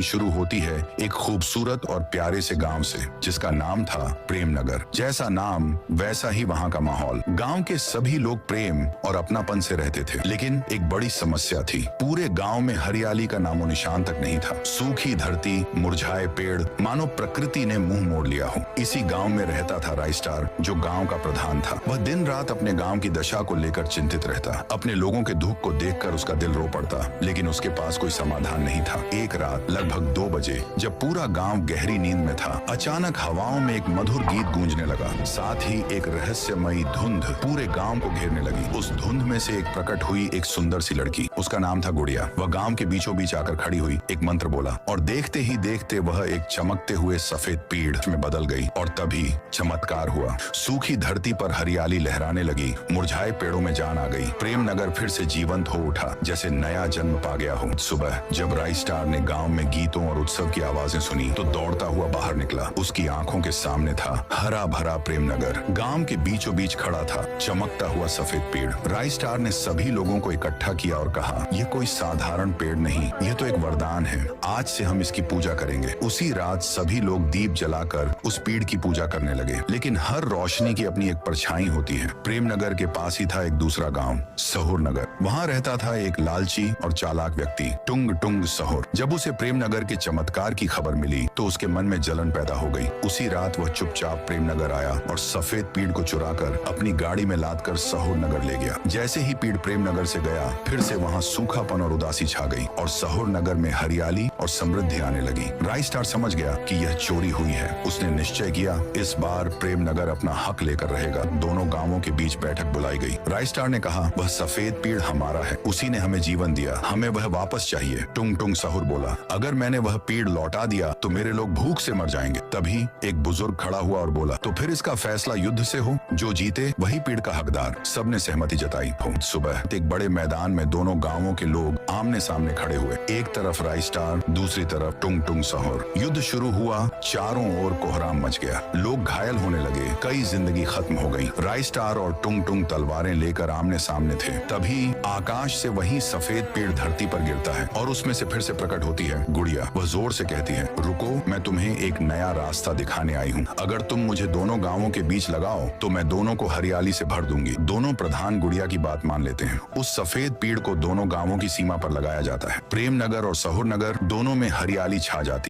शुरू होती है एक खूबसूरत और प्यारे से गांव से, जिसका नाम था प्रेमनगर। जैसा नाम वैसा ही वहां का माहौल। गांव के सभी लोग प्रेम और अपनापन से रहते थे, लेकिन एक बड़ी समस्या थी। पूरे गांव में हरियाली का नामो निशान तक नहीं था। सूखी धरती, मुरझाए पेड़, मानो प्रकृति ने मुंह मोड़ लिया हो। इसी गांव में रहता था राइस्टार, जो गांव का प्रधान था। वह दिन रात अपने गांव की दशा को लेकर चिंतित रहता। अपने लोगों के दुख को देखकर उसका दिल रो पड़ता, लेकिन उसके पास कोई समाधान नहीं था। एक रात लगभग 2 बजे, जब पूरा गांव गहरी नींद में था, अचानक हवाओं में एक मधुर गीत गूंजने लगा। साथ ही एक रहस्यमयी धुंध पूरे गांव को घेरने लगी। उस धुंध में से एक प्रकट हुई एक सुंदर सी लड़की। उसका नाम था गुड़िया। वह गांव के बीचों बीच आकर खड़ी हुई, एक मंत्र बोला और देखते ही देखते वह एक चमकते हुए सफेद पेड़ में बदल गई। और तभी चमत्कार हुआ। सूखी धरती पर हरियाली लहराने लगी, मुरझाए पेड़ों में जान आ गई। प्रेमनगर फिर से जीवंत हो उठा, जैसे नया जन्म पा गया हो। सुबह जब राइस्टार ने गांव में गीतों और उत्सव की आवाजें सुनी, तो दौड़ता हुआ बाहर निकला। उसकी आंखों के सामने था हरा भरा प्रेमनगर। गांव के बीचों बीच खड़ा था चमकता हुआ सफेद पेड़। राइस्टार ने सभी लोगों को इकट्ठा किया और कहा, यह कोई साधारण पेड़ नहीं, यह तो एक वरदान है। आज से हम इसकी पूजा करेंगे। उसी रात सभी लोग दीप जलाकर उस पेड़ की पूजा करने लगे। लेकिन हर रोशनी की अपनी एक परछाई होती है। प्रेमनगर के पास ही था एक दूसरा गांव, सहुर नगर। वहां रहता था एक लालची और चालाक व्यक्ति, टुंग टुंग सहुर। जब उसे प्रेमनगर के चमत्कार की खबर मिली, तो उसके मन में जलन पैदा हो गई। उसी रात वह चुपचाप प्रेमनगर आया और सफेद पेड़ को चुराकर अपनी गाड़ी में लादकर सहुर नगर ले गया। जैसे ही पेड़ प्रेमनगर से गया, फिर से वहां सूखापन और उदासी छा गई और सहुर नगर में हरियाली और समृद्धि आने लगी। राइस्टार समझ गया कि यह चोरी हुई है। उसने निश्चय किया, इस बार प्रेमनगर अपना हक लेकर रहेगा। दोनों गांवों के बीच बैठक बुलाई गई। राइस्टार ने कहा, वह सफेद पेड़ हमारा है, उसी ने हमें जीवन दिया, हमें वह वापस चाहिए। टुंग टुंग सहुर बोला, अगर मैंने वह पेड़ लौटा दिया तो मेरे लोग भूख से मर जाएंगे। तभी एक बुजुर्ग खड़ा हुआ और बोला, तो फिर इसका फैसला युद्ध से हो, जो जीते वही पेड़ का हकदार। सबने सहमति जताई। सुबह एक बड़े मैदान में दोनों गांवों के लोग आमने सामने खड़े हुए। एक तरफ राइस्टार, दूसरी तरफ टुंग टुंग सहुर। युद्ध शुरू हुआ। चारों ओर कोहराम मच गया। लोग घायल होने लगे, कई जिंदगी खत्म हो गई। राइस्टार और टुंग टुंग तलवारें लेकर आमने सामने थे। तभी आकाश से वही सफेद पेड़ धरती पर गिरता है और उसमें से फिर से प्रकट होती है गुड़िया। वह जोर से कहती है, रुको, मैं तुम्हें एक नया रास्ता दिखाने आई हूँ। अगर तुम मुझे दोनों गांवों के बीच लगाओ तो मैं दोनों को हरियाली से भर दूंगी। दोनों प्रधान गुड़िया की बात मान लेते हैं। उस सफेद पेड़ को दोनों गांवों की सीमा पर लगाया जाता है। प्रेमनगर और सहुर नगर दोनों में हरियाली छा जाती